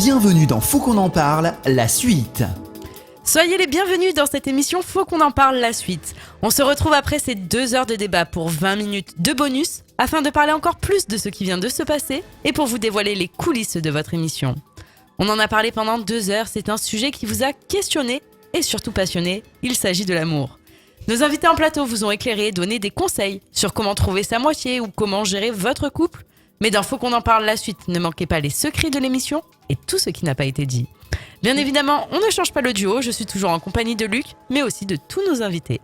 Bienvenue dans Faut qu'on en parle, la suite. Soyez les bienvenus dans cette émission Faut qu'on en parle la suite. On se retrouve après ces 2 heures de débat pour 20 minutes de bonus afin de parler encore plus de ce qui vient de se passer et pour vous dévoiler les coulisses de votre émission. On en a parlé pendant 2 heures, c'est un sujet qui vous a questionné et surtout passionné, il s'agit de l'amour. Nos invités en plateau vous ont éclairé, donné des conseils sur comment trouver sa moitié ou comment gérer votre couple. Mais dans Faut qu'on en parle la suite, ne manquez pas les secrets de l'émission et tout ce qui n'a pas été dit. Bien évidemment, on ne change pas le duo, je suis toujours en compagnie de Luc, mais aussi de tous nos invités.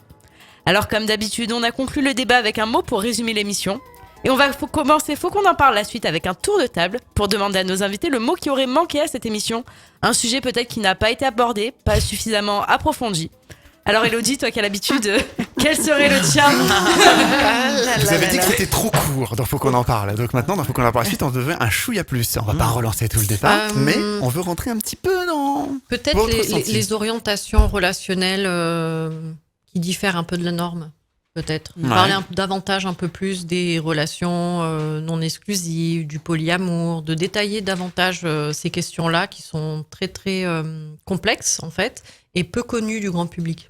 Alors comme d'habitude, on a conclu le débat avec un mot pour résumer l'émission. Et on va commencer, faut qu'on en parle la suite avec un tour de table pour demander à nos invités le mot qui aurait manqué à cette émission. Un sujet peut-être qui n'a pas été abordé, pas suffisamment approfondi. Alors Elodie, toi qui as l'habitude, quel serait le tien ? Vous avez dit que c'était trop court, donc faut qu'on en parle. Donc maintenant, dans Faut qu'on en parle la suite, on devait un chouïa plus. On va pas relancer tout le départ, mais on veut rentrer un petit peu dans peut-être les orientations relationnelles qui diffèrent un peu de la norme. Peut-être. Ouais. Parler davantage un peu plus des relations non exclusives, du polyamour, de détailler davantage ces questions-là qui sont très très complexes en fait et peu connues du grand public.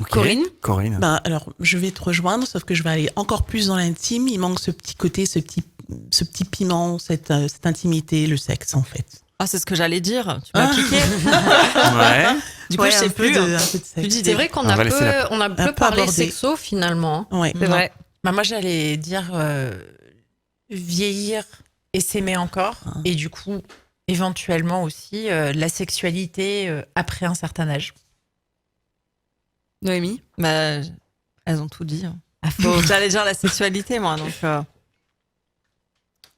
Okay. Corinne ? Alors, je vais te rejoindre, sauf que je vais aller encore plus dans l'intime. Il manque ce petit côté, ce petit piment, cette intimité, le sexe en fait. Ah, c'est ce que j'allais dire. Tu m'as piqué. Ouais. Du coup, je sais plus. Un peu de sexe. C'est vrai qu'on a peu parlé abordé. sexo finalement. Ouais. C'est vrai. Bah, moi, j'allais dire vieillir et s'aimer encore. Et du coup, éventuellement aussi, la sexualité après un certain âge. Noémie ? Bah, elles ont tout dit. J'allais dire la sexualité, moi. Donc,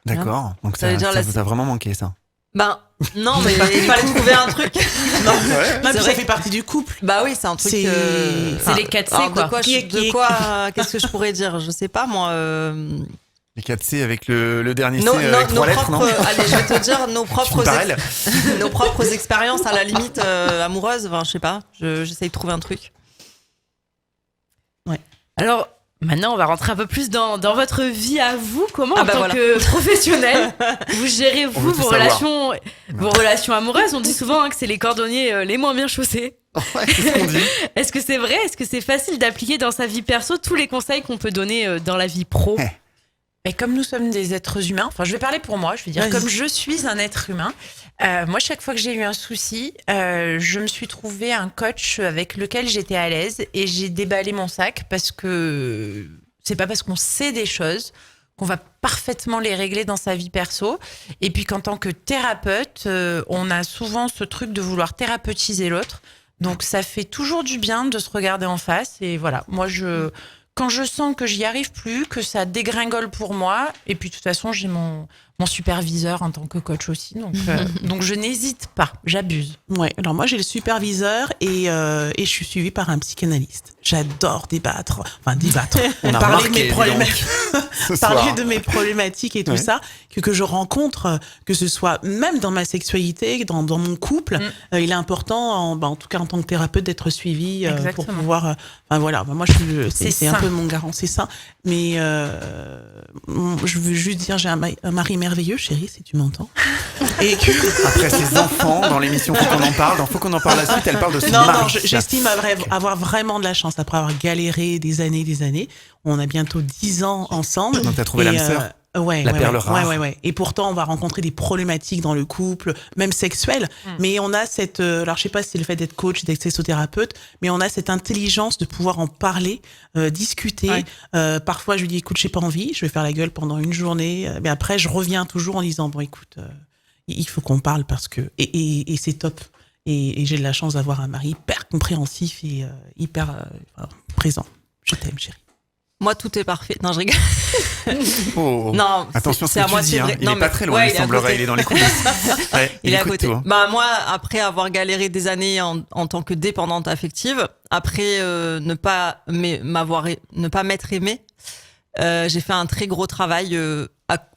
D'accord. Donc Ça veut dire ça vous a vraiment manqué, ça. ben, non, mais il fallait trouver un truc. Non, puis vrai ça que- fait partie du couple. Bah oui, c'est un truc. C'est les 4C, alors, quoi. De quoi, qu'est-ce que je pourrais dire ? Je sais pas, moi. Les 4C avec le dernier C Nos avec 3 lettres, non allez, je vais te dire nos propres, Parallèle. nos propres expériences à la limite amoureuses. Enfin, je sais pas. J'essaye de trouver un truc. Alors, maintenant, on va rentrer un peu plus dans votre vie à vous. Comment, Ah en bah tant voilà. que professionnel, vous gérez, On vous, veut tout vos relations amoureuses ? On dit souvent que c'est les cordonniers les moins bien chaussés. Ouais, c'est ce qu'on dit. Est-ce que c'est vrai ? Est-ce que c'est facile d'appliquer dans sa vie perso tous les conseils qu'on peut donner dans la vie pro ? Et comme nous sommes des êtres humains, enfin je vais parler pour moi, je vais dire Vas-y. comme je suis un être humain, moi chaque fois que j'ai eu un souci, je me suis trouvé un coach avec lequel j'étais à l'aise et j'ai déballé mon sac parce que c'est pas parce qu'on sait des choses qu'on va parfaitement les régler dans sa vie perso. Et puis qu'en tant que thérapeute, on a souvent ce truc de vouloir thérapeutiser l'autre. Donc ça fait toujours du bien de se regarder en face. Et voilà, moi quand je sens que j'y arrive plus, que ça dégringole pour moi, et puis de toute façon j'ai mon superviseur en tant que coach aussi, donc je n'hésite pas, j'abuse. Ouais, alors moi j'ai le superviseur et je suis suivie par un psychanalyste. J'adore débattre, On a parler de remarqué, mes problématiques, ce parler soir. de mes problématiques et tout Ouais. ça, que je rencontre, que ce soit même dans ma sexualité, dans mon couple, il est important, en tout cas en tant que thérapeute, d'être suivi pour Exactement. pouvoir. Moi c'est C'est un sain. peu mon garant, c'est ça. Mais je veux juste dire, j'ai un mari merveilleux, chérie, si tu m'entends. Et que Après ses enfants, dans l'émission Faut qu'on en parle, dans Faut qu'on en parle la suite, elle parle de son Non, mari. j'estime avoir vraiment de la chance après avoir galéré des années. On a bientôt 10 ans ensemble. Donc t'as trouvé l'âme sœur. Ouais, La perle rare. Ouais. Et pourtant, on va rencontrer des problématiques dans le couple, même sexuelles. Mais on a cette, alors je sais pas si c'est le fait d'être coach, d'être sexothérapeute, mais on a cette intelligence de pouvoir en parler, discuter. Ouais. Parfois, je lui dis, écoute, j'ai pas envie, je vais faire la gueule pendant une journée. Mais après, je reviens toujours en disant, bon, écoute, il faut qu'on parle parce que, et c'est top. Et j'ai de la chance d'avoir un mari hyper compréhensif et hyper présent. Je t'aime, chérie. Moi, tout est parfait. Non, je rigole. Oh. Non, Attention à ce c'est à que tu moitié dis. Hein. vrai. Il non, est pas mais- très loin, ouais, il semblerait. Il est dans les coulisses. Ouais, Il est à écoute côté. tout, hein. Bah moi, après avoir galéré des années en tant que dépendante affective, après ne pas m'être aimée, j'ai fait un très gros travail.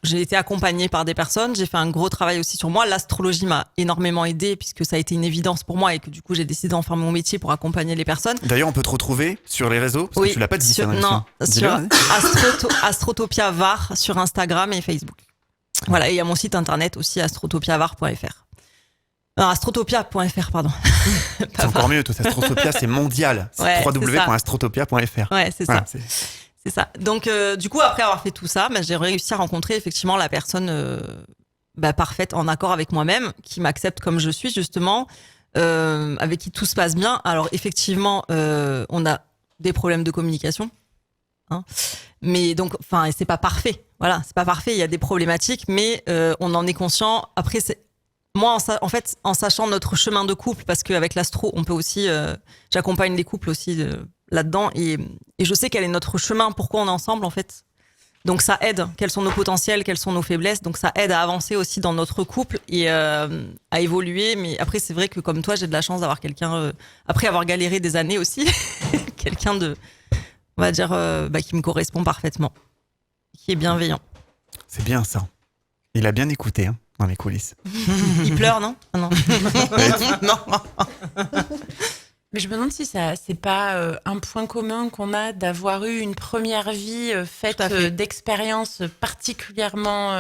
J'ai été accompagnée par des personnes. J'ai fait un gros travail aussi sur moi. L'astrologie m'a énormément aidée puisque ça a été une évidence pour moi et que du coup j'ai décidé d'en faire mon métier pour accompagner les personnes. D'ailleurs, on peut te retrouver sur les réseaux parce que tu l'as pas dit. sur, ça, dans non, l'émission. sur Dis-le, hein. Astrotopia VAR sur Instagram et Facebook. Voilà, et il y a mon site internet aussi, astrotopiavar.fr. Non, astrotopia.fr, pardon. C'est encore mieux, tout ça. Astrotopia, c'est mondial. C'est Ouais, www.astrotopia.fr. Ouais, c'est Voilà, ça. C'est ça. Donc, du coup, après avoir fait tout ça, j'ai réussi à rencontrer effectivement la personne parfaite, en accord avec moi-même, qui m'accepte comme je suis, justement, avec qui tout se passe bien. Alors, effectivement, on a des problèmes de communication. Hein. Mais donc, enfin, c'est pas parfait. Voilà, c'est pas parfait. Il y a des problématiques, mais on en est conscient. Après, moi, en fait, en sachant notre chemin de couple, parce qu'avec l'astro, on peut aussi, j'accompagne les couples aussi là-dedans, et je sais quel est notre chemin, pourquoi on est ensemble, en fait. Donc ça aide. Quels sont nos potentiels, quelles sont nos faiblesses. Donc ça aide à avancer aussi dans notre couple et à évoluer. Mais après, c'est vrai que comme toi, j'ai de la chance d'avoir quelqu'un, après avoir galéré des années aussi, quelqu'un on va dire, qui me correspond parfaitement, qui est bienveillant. C'est bien ça. Il a bien écouté, hein, dans les coulisses. Il pleure, non? Ah non. Non. Mais je me demande si c'est pas un point commun qu'on a d'avoir eu une première vie faite d'expériences particulièrement.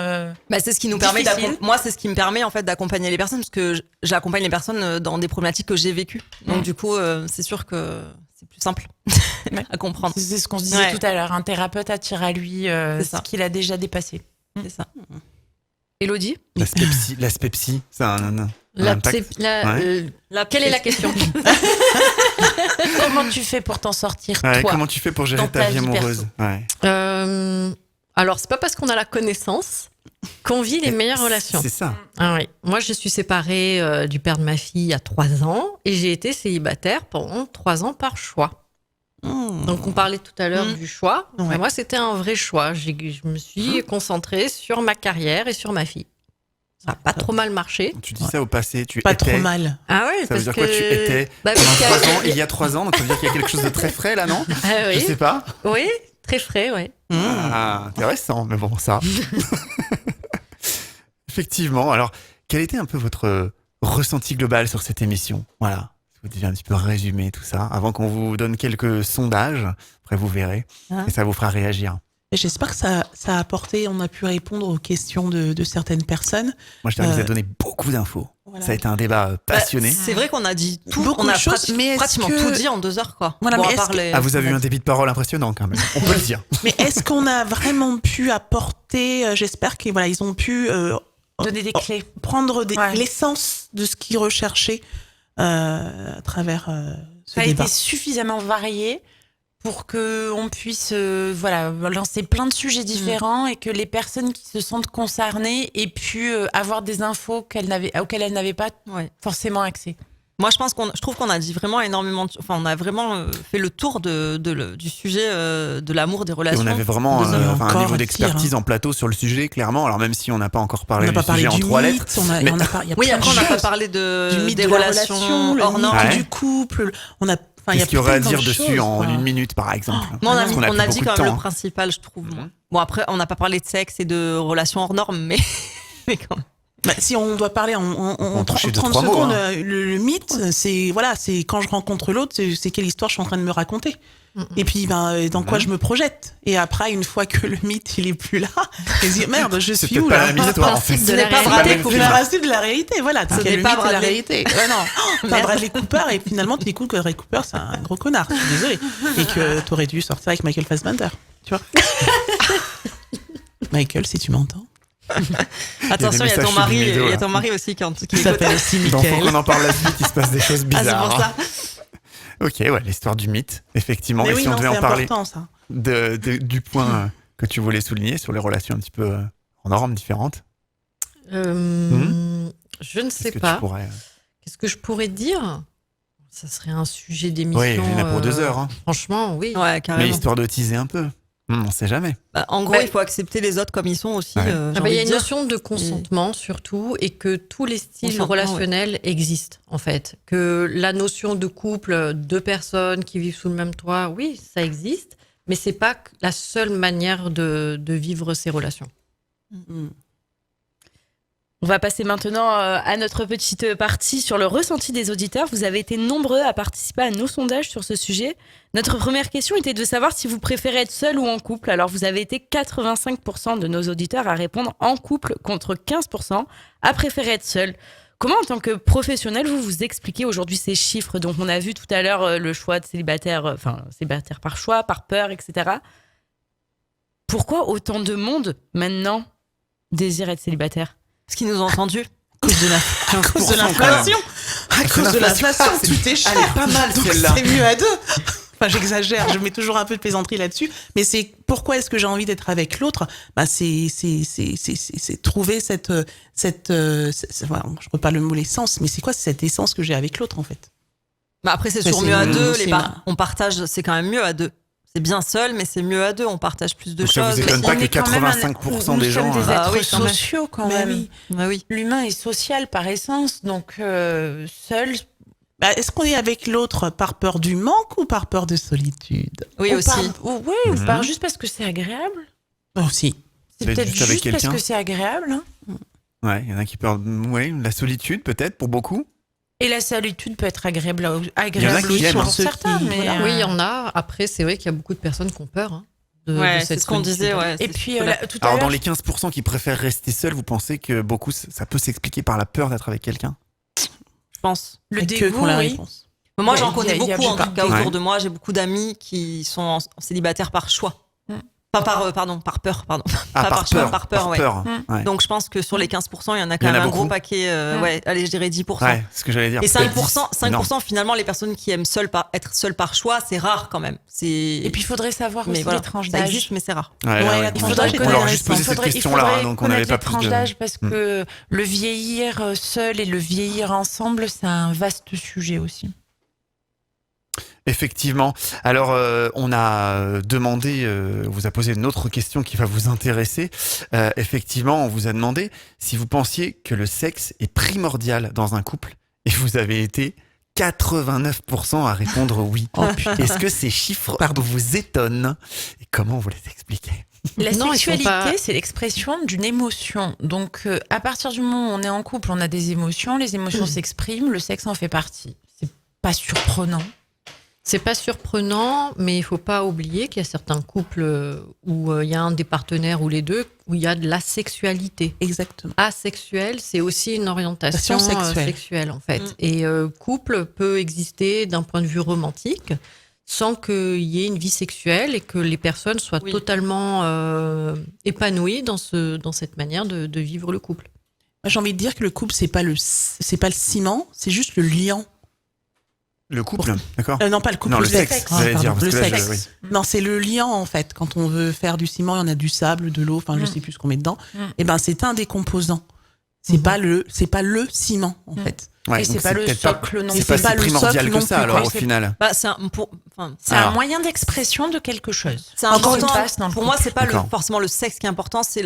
C'est ce qui nous permet difficile. moi, c'est ce qui me permet en fait d'accompagner les personnes, parce que j'accompagne les personnes dans des problématiques que j'ai vécues. Donc du coup, c'est sûr que c'est plus simple à comprendre. C'est ce qu'on se disait tout à l'heure. Un thérapeute attire à lui ce qu'il a déjà dépassé. C'est ça. Élodie? L'aspect psy, ça a un impact. Quelle est la question? Comment tu fais pour t'en sortir, Ouais, toi? comment tu fais pour gérer dans ta ta vie vie amoureuse? Ouais. Alors, c'est pas parce qu'on a la connaissance qu'on vit les meilleures relations. C'est ça. Ah oui. Moi, je suis séparée du père de ma fille il y a 3 ans et j'ai été célibataire pendant 3 ans par choix. Donc, on parlait tout à l'heure du choix. Ouais. Mais moi, c'était un vrai choix. Je me suis concentrée sur ma carrière et sur ma fille. Ça n'a pas trop mal marché. Tu dis ça au passé, tu Pas étais. trop mal. Ah ouais, Ça veut dire quoi? Tu étais parce pendant que- 3 ans, il y a 3 ans, donc ça veut dire qu'il y a quelque chose de très frais là, non? Ah Je oui. sais pas. Oui, très frais, oui. Ah, intéressant, mais bon, ça. Effectivement. Alors, quel était un peu votre ressenti global sur cette émission? Voilà. Si vous deviez un petit peu résumer tout ça, avant qu'on vous donne quelques sondages, après vous verrez, et ça vous fera réagir. Et j'espère que ça a apporté, on a pu répondre aux questions de certaines personnes. Moi, je t'invite à vous donner beaucoup d'infos. Voilà. Ça a été un débat passionné. C'est vrai qu'on a dit tout, Beaucoup on a de choses, mais est-ce pratiquement que- tout dit en 2 heures, quoi. Voilà, Bon, mais à est-ce part que- les- Ah, vous avez eu un débit de parole impressionnant quand même. On peut le dire. Mais est-ce qu'on a vraiment pu apporter, j'espère qu'ils ils ont pu Donner des clés. prendre Ouais. l'essence de ce qu'ils recherchaient à travers ce Ça a débat. été suffisamment varié pour qu'on puisse lancer plein de sujets différents et que les personnes qui se sentent concernées aient pu avoir des infos auxquelles elles n'avaient pas Ouais. forcément accès. Moi, je trouve qu'on a dit vraiment énormément. On a vraiment fait le tour du sujet de l'amour, des Et relations. on avait vraiment Deux hommes. un Encore niveau à d'expertise dire, en plateau sur le sujet, clairement. Alors même si on n'a pas encore On parlé n'a du pas parlé sujet en du 3 mythe, lettres. il y a Oui, plein après, de on n'a pas choses. parlé Du mythe des de la relations relation, le hors mythe normes. Ouais. du couple. On a, enfin, il y a Qu'est-ce qu'il y aurait à plein dire de dessus choses, en quoi. 1 minute, par exemple? Moi, Parce qu'on on plus a dit beaucoup quand de même temps, le hein. principal, je trouve. Bon, après, on n'a pas parlé de sexe et de relations hors normes, mais quand même. Bah, si on doit parler en toucher 30 2-3 mots, secondes, hein. le mythe, c'est quand je rencontre l'autre, c'est quelle histoire je suis en train de me raconter. Et puis, dans quoi je me projette. Et après, une fois que le mythe, il est plus là, je dis, merde, je C'est suis peut-être où pas là? la même histoire, en fait. Principe de la n'est pas réalité. Bradley même Cooper. film. Le principe de la réalité, voilà. Ce C'est n'est le pas mythe de la Bradley. réalité. Ouais, non. T'as Bradley Cooper et finalement, tu découvres que Bradley Cooper, c'est un gros connard. Je suis désolée. Et que t'aurais dû sortir avec Michael Fassbender. Tu vois? Michael, si tu m'entends. Attention, il y a messages ton mari, subliminaux, il y a là. ton mari aussi qui Il s'appelle aussi Donc, faut Michael. qu'on en parle la suite, il se passe des choses Ah, c'est bizarres. pour ça. Ok, ouais, l'histoire du mythe, effectivement. Mais Et oui, si on non, devait c'est en parler important, ça. du point que tu voulais souligner sur les relations un petit peu en normes différentes, Je ne sais est-ce que pas. tu pourrais... Qu'est-ce que je pourrais dire? Ça serait un sujet d'émission. Oui, il y en a pour 2 heures. Hein. Franchement, oui. Ouais, Mais carrément. histoire de teaser un peu. On sait jamais. En gros, Bah, il faut accepter les autres comme ils sont aussi. Ouais. j'ai Il y envie a de une dire. notion de consentement surtout et que tous les styles Consentement, relationnels existent en fait. Que la notion de couple, 2 personnes qui vivent sous le même toit, oui, ça existe, mais c'est pas la seule manière de vivre ces relations. On va passer maintenant à notre petite partie sur le ressenti des auditeurs. Vous avez été nombreux à participer à nos sondages sur ce sujet. Notre première question était de savoir si vous préférez être seul ou en couple. Alors vous avez été 85% de nos auditeurs à répondre en couple contre 15% à préférer être seul. Comment en tant que professionnel vous expliquez aujourd'hui ces chiffres? Donc on a vu tout à l'heure le choix de célibataire par choix, par peur, etc. Pourquoi autant de monde maintenant désire être célibataire? Parce qu'ils nous ont entendus. À cause de l'inflation. À cause de l'inflation, tout est cher. Elle est pas mal, Donc celle-là. c'est mieux à deux. Enfin, j'exagère, je mets toujours un peu de plaisanterie là-dessus. Mais c'est pourquoi est-ce que j'ai envie d'être avec l'autre? C'est trouver voilà, je reparle le mot l'essence, mais c'est quoi cette essence que j'ai avec l'autre en fait? Après, c'est toujours mieux à deux. On partage, c'est quand même mieux à deux. C'est bien seul, mais c'est mieux à deux. On partage plus de Donc ça choses. vous étonne pas On que est quand même 85% des gens... Nous sommes des êtres oui, quand même. sociaux quand Mais même. oui. Ah oui. L'humain est social par essence, donc seul. Est-ce qu'on est avec l'autre par peur du manque ou par peur de solitude? Oui, aussi. Ou part juste parce que c'est agréable. Aussi. C'est D'être peut-être juste avec juste parce quelqu'un. que c'est agréable. Hein. Ouais, il y en a qui perdent la solitude peut-être pour beaucoup. Et la solitude peut être agréable qui aussi aiment, pour hein. certains. Mais, Voilà. Oui, il y en a. Après, c'est vrai qu'il y a beaucoup de personnes qui ont peur de Ouais, cette c'est ce qu'on solitude. disait. Ouais, Et c'est puis sûr. tout à Alors dans l'heure, les 15% qui préfèrent rester seuls, vous pensez que beaucoup, ça peut s'expliquer par la peur d'être avec quelqu'un? je pense. le Et que dégoût, qu'on la oui. réponse. Moi, Ouais, j'en connais il y a beaucoup, en pas- tout cas, Ouais. autour de moi. J'ai beaucoup d'amis qui sont célibataires par choix. Pas par peur, pardon. Ah, Pas par choix, peur. par peur, ouais. Ouais. Donc, je pense que sur les 15%, il y en a Il y quand en même a un gros beaucoup. paquet. Ouais, allez, je dirais 10%. Ouais, c'est ce que j'allais dire. Et Peut-être 5%, 10, énorme. finalement, les personnes qui aiment être seules par choix, c'est rare quand même. Et puis il faudrait savoir mais aussi voilà, les tranches ça d'âge. existe, mais c'est rare. Ouais, là, ouais. Il faudrait On leur a juste connaître- posé cette question-là, donc on n'avait pas plus les tranches de... d'âge parce que le vieillir seul et le vieillir ensemble, c'est un vaste sujet aussi. Effectivement. Alors, on a demandé, on vous a posé une autre question qui va vous intéresser. Effectivement, on vous a demandé si vous pensiez que le sexe est primordial dans un couple, et vous avez été 89% à répondre oui. Oh putain. Est-ce que ces chiffres vous étonnent? Et comment vous les expliquez? La Non, ils sont sexualité, pas- c'est l'expression d'une émotion. Donc, à partir du moment où on est en couple, on a des émotions, les émotions s'expriment, le sexe en fait partie. C'est pas surprenant. C'est pas surprenant, mais il faut pas oublier qu'il y a certains couples où il y a un des partenaires ou les deux où il y a de la sexualité. Exactement. Asexuel, c'est aussi une orientation Passion sexuelle. sexuelle en fait. Et couple peut exister d'un point de vue romantique sans qu'il y ait une vie sexuelle et que les personnes soient Oui. totalement épanouies dans cette manière de vivre le couple. Moi, j'ai envie de dire que le couple, c'est pas le ciment, c'est juste le lien. Le couple, d'accord? Non, pas le couple. Non, le sexe, j'allais dire, parce le que là, sexe. oui. Non, c'est le lien en fait. Quand on veut faire du ciment, il y en a du sable, de l'eau, enfin je sais plus ce qu'on met dedans. Et ben c'est un des composants. C'est pas le ciment en fait. Ouais, Et c'est donc pas le peut-être socle non C'est plus. pas C'est pas si le primordial socle que non ça, plus, alors, quoi. au final. Bah, C'est Alors. un moyen d'expression de quelque chose. C'est Encore important. une passe dans le Pour moi, c'est pas D'accord. forcément le sexe qui est important, c'est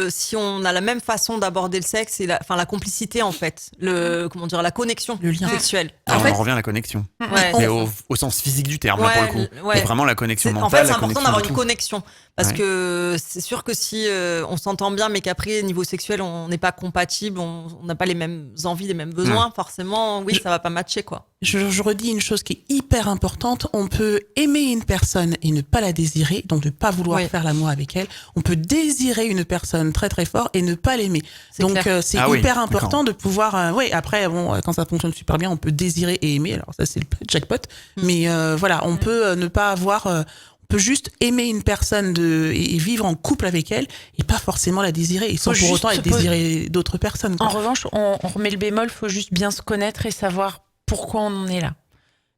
si on a la même façon d'aborder le sexe et la complicité en fait, la connexion Le lien. sexuelle. Alors, En fait- on revient à la connexion. Ouais. Mais au sens physique du terme, là, pour le coup. ouais. C'est vraiment la connexion En mentale. fait, c'est la important connexion d'avoir de une tout. connexion. Parce Ouais. que c'est sûr que si on s'entend bien, mais qu'après, niveau sexuel, on n'est pas compatible, on n'a pas les mêmes envies, les mêmes besoins, forcément, oui, ça va pas matcher, quoi. Je redis une chose qui est hyper importante. On peut aimer une personne et ne pas la désirer, donc ne pas vouloir Oui. faire l'amour avec elle. On peut désirer une personne très très fort et ne pas l'aimer. C'est Donc clair. c'est Ah oui, hyper d'accord. important de pouvoir. Oui, après bon, quand ça fonctionne super bien, on peut désirer et aimer. Alors ça c'est le jackpot. Mais voilà, on peut ne pas avoir. On peut juste aimer une personne et vivre en couple avec elle et pas forcément la désirer et sans Faut pour juste autant se être désiré d'autres personnes. quoi. En revanche, on remet le bémol, faut juste bien se connaître et savoir pourquoi on en est là.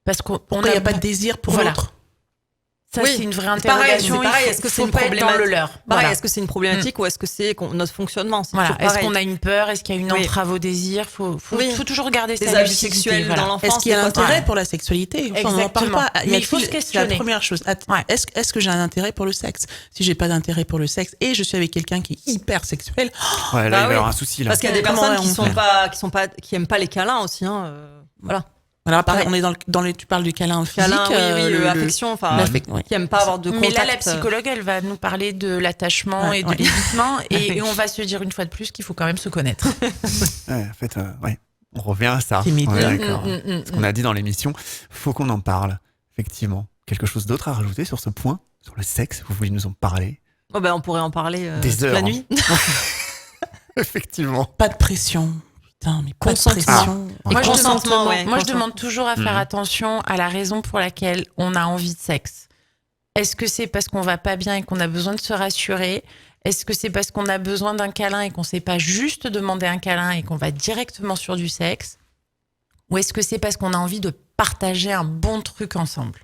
Parce qu'on Pourquoi il n'y a pas de désir pour Voilà. l'autre? Ça, Oui. c'est une vraie Pareil, interrogation. c'est pareil, Il faut- est-ce que c'est faut une pas être dans le problématique leur. Pareil, Voilà. est-ce que c'est une problématique ou est-ce que c'est notre fonctionnement? C'est Voilà. toujours Est-ce pareil. qu'on a une peur? Est-ce qu'il y a une Oui. entrave au désir? Faut Oui. toujours garder Des sa abus lucidité, sexuels voilà. dans l'enfance? Est-ce qu'il y a des fois, l'intérêt ouais. pour la sexualité? Enfin, on n'en parle Exactement. pas. Mais il faut se C'est la questionner. première chose. Ouais. Est-ce que j'ai un intérêt pour le sexe? Si j'ai pas d'intérêt pour le sexe et je suis avec quelqu'un qui est hyper sexuel, Ouais, là, il Bah va y oui. avoir un souci, là. Parce qu'il y a des Comment personnes on fait qui aiment pas les câlins aussi, hein. Voilà. Alors après, Pareil. on est tu parles du câlin physique. Câlin, affection, enfin, ouais. qui aime pas avoir de contact. Mais là, la psychologue, elle va nous parler de l'attachement et de l'évitement. Et on va se dire une fois de plus qu'il faut quand même se connaître. Ouais, en fait, on revient à ça. Timide. Ouais, d'accord. Ce qu'on a dit dans l'émission, faut qu'on en parle, effectivement. Quelque chose d'autre à rajouter sur ce point, sur le sexe, vous voulez nous en parler? Oh ben, on pourrait en parler Des toute heures, la hein. nuit. Effectivement. Pas de pression. Putain, mais pas de Consentement. pression. Et Moi, consentement, je ouais. demande toujours à faire attention à la raison pour laquelle on a envie de sexe. Est-ce que c'est parce qu'on va pas bien et qu'on a besoin de se rassurer? Est-ce que c'est parce qu'on a besoin d'un câlin et qu'on sait pas juste demander un câlin et qu'on va directement sur du sexe? Ou est-ce que c'est parce qu'on a envie de partager un bon truc ensemble?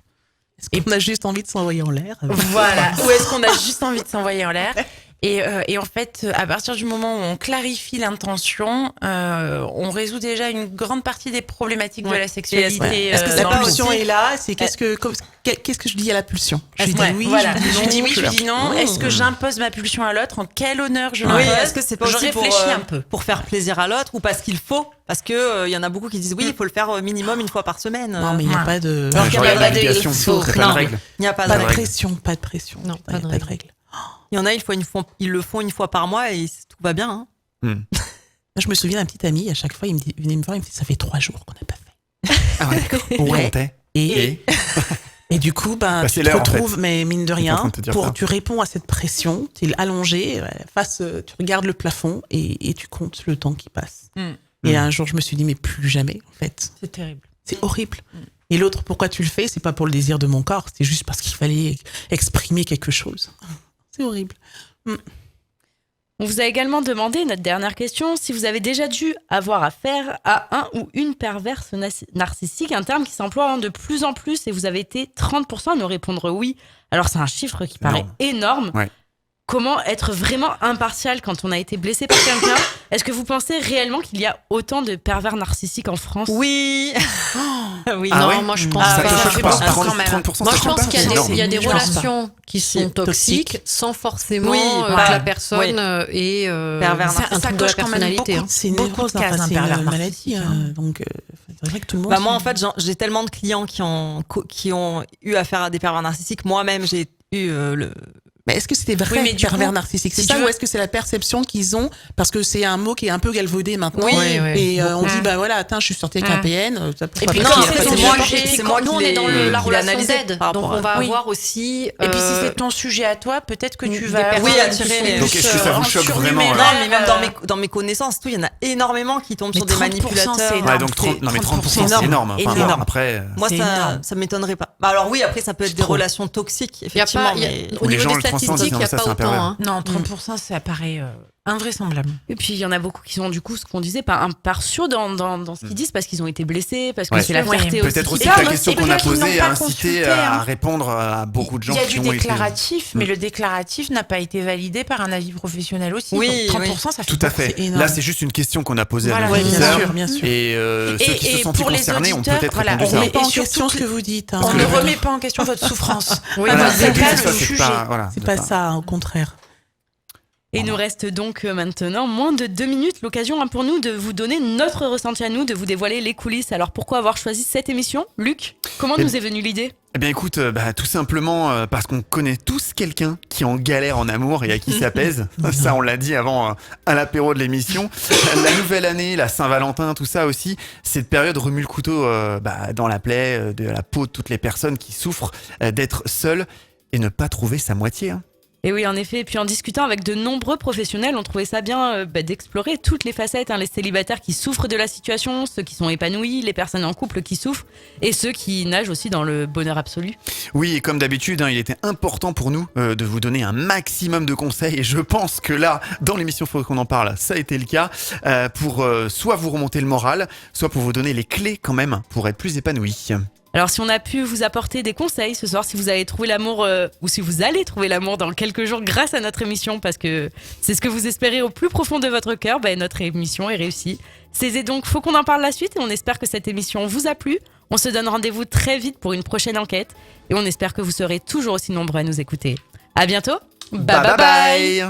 Est-ce qu'on a juste envie de s'envoyer en l'air? Voilà. Ou est-ce qu'on a juste envie de s'envoyer en l'air? Et en fait, à partir du moment où on clarifie l'intention, on résout déjà une grande partie des problématiques de la sexualité. Est-ce que dans la le pulsion couple. est là? C'est qu'est-ce que je dis à la pulsion? Je lui dis Ouais, oui, voilà. je lui dis non. Je dis oui, je lui dis non. Mmh. Est-ce que j'impose ma pulsion à l'autre? En quel honneur je Oui, l'impose? est-ce que c'est pas Je aussi réfléchis un peu. pour faire plaisir à l'autre ou parce qu'il faut? Parce que y en a beaucoup qui disent oui, il faut le faire minimum une fois par semaine. Non, mais il n'y a pas de. Alors qu'il y a pas d'obligation, de- il n'y a pas de Non. règle. Il n'y a pas de Pas de règle. pression, pas de pression. Non, Il n'y a pas de règle. Il y en a, ils le font une fois par mois et tout va bien. Hein. Moi, je me souviens d'un petit ami, à chaque fois, il venait me voir, il me dit ça fait 3 jours qu'on n'a pas fait. Ah ouais, d'accord. Ouais. Comptez. Et du coup, Bah, tu c'est te l'heure, en fait. retrouves, mais mine de J'étais en train rien, de te dire ça. tu réponds à cette pression, tu es allongé, tu regardes le plafond et tu comptes le temps qui passe. Et un jour, je me suis dit, mais plus jamais, en fait. C'est terrible. C'est horrible. Et l'autre, pourquoi tu le fais? C'est pas pour le désir de mon corps, c'est juste parce qu'il fallait exprimer quelque chose. C'est horrible. On vous a également demandé, notre dernière question, si vous avez déjà dû avoir affaire à un ou une perverse narcissique, un terme qui s'emploie de plus en plus, et vous avez été 30% à nous répondre oui. Alors c'est un chiffre qui paraît énorme. Ouais. Comment être vraiment impartial quand on a été blessé par quelqu'un? Est-ce que vous pensez réellement qu'il y a autant de pervers narcissiques en France? Oui. Oui. Ah non, ouais moi je pense Ça pas. te choque pas? beaucoup quand 30%, même. 30%, Moi, ça je choque pense pas? qu'il y a C'est énorme. des Je pense relations qui sont toxiques sans forcément Oui, que bah, la personne ait pervers c'est un narcissique. truc de la Ça coche quand même personnalité. beaucoup. Hein. C'est une Beaucoup névrose, de cas enfin, d'un c'est pervers une maladie. narcissique, Donc, c'est vrai que tout le monde. Bah moi en fait j'ai tellement de clients qui ont eu affaire à des pervers narcissiques. Moi-même j'ai eu Mais est-ce que c'était vrai Oui, mais du pervers coup, narcissique? C'est si ça tu ou veux- est-ce que c'est la perception qu'ils ont? Parce que c'est un mot qui est un peu galvaudé maintenant. Oui, Et on beaucoup. dit, bah voilà, attends, je suis sortie avec un PN. Ça Et puis non, quand en fait, c'est c'est ton moi sujet, qui- Et moi nous, on qui est dans l'ai la relation analysé d'aide. par Donc, rapport on va à- avoir aussi. Et puis si c'est ton sujet à toi, peut-être que tu des vas personnes avoir qui une sont- plus, Donc, est-ce que ça vous en choque surnuméraire, vraiment, Non, mais même dans mes connaissances, tout, il y en a énormément qui tombent Mais sur des 30%, manipulateurs. c'est énorme. Ouais, donc 30%, c'est énorme. Enfin, Énorme. après, Moi, C'est ça énorme. m'étonnerait pas. Bah, alors oui, après, ça peut être des trop. relations toxiques, Il y a effectivement. pas, il y a- mais- au Où les niveau gens des le transcendent, statistiques, il n'y a ça, pas c'est un pervers. autant. Hein. Non, 30%, ça paraît invraisemblable. Et puis il y en a beaucoup qui sont du coup, ce qu'on disait, pas impartiaux dans ce qu'ils disent parce qu'ils ont été blessés, parce que Ouais. c'est la Ouais. fierté peut-être aussi aussi qui que parle. la question Et qu'on a peut-être qu'ils posée n'ont a pas incité consulté, à hein. répondre à beaucoup de gens Il y a qui du ont été... déclaratif, mais le déclaratif n'a pas été validé par un avis professionnel aussi. Oui, Donc 30%, ça fait Tout à beaucoup. fait. c'est énorme. Là, c'est juste une question qu'on a posée Voilà. à nos Ouais, bien auditeurs. sûr, bien sûr. Et ceux qui se et sentent pour les concernés ont auditeurs, peut-être voilà, répondu On ça. remet pas en Et surtout question ce que- que vous dites. hein. On Parce ne que remet pas en question votre souffrance. Oui, Dans Voilà, ce c'est cas, ça, le c'est sujet. pas- voilà, c'est pas ça, au contraire. Et il nous reste donc maintenant moins de 2 minutes, l'occasion pour nous de vous donner notre ressenti à nous, de vous dévoiler les coulisses. Alors pourquoi avoir choisi cette émission? Luc, comment Eh nous est venue l'idée? Eh bien écoute, tout simplement parce qu'on connaît tous quelqu'un qui est en galère en amour et à qui ça pèse. Ça, on l'a dit avant à l'apéro de l'émission. La nouvelle année, la Saint-Valentin, tout ça aussi, cette période remue le couteau dans la plaie, de la peau de toutes les personnes qui souffrent d'être seules et ne pas trouver sa moitié. Hein. Et oui, en effet. Et puis en discutant avec de nombreux professionnels, on trouvait ça bien d'explorer toutes les facettes. Les célibataires qui souffrent de la situation, ceux qui sont épanouis, les personnes en couple qui souffrent et ceux qui nagent aussi dans le bonheur absolu. Oui, et comme d'habitude, il était important pour nous de vous donner un maximum de conseils. Et je pense que là, dans l'émission Faut qu'on en parle, ça a été le cas. Pour soit vous remonter le moral, soit pour vous donner les clés quand même pour être plus épanoui. Alors si on a pu vous apporter des conseils ce soir, si vous avez trouvé l'amour ou si vous allez trouver l'amour dans quelques jours grâce à notre émission, parce que c'est ce que vous espérez au plus profond de votre cœur, notre émission est réussie. C'est donc Faut qu'on en parle la suite et on espère que cette émission vous a plu. On se donne rendez-vous très vite pour une prochaine enquête et on espère que vous serez toujours aussi nombreux à nous écouter. À bientôt. Bye bye bye.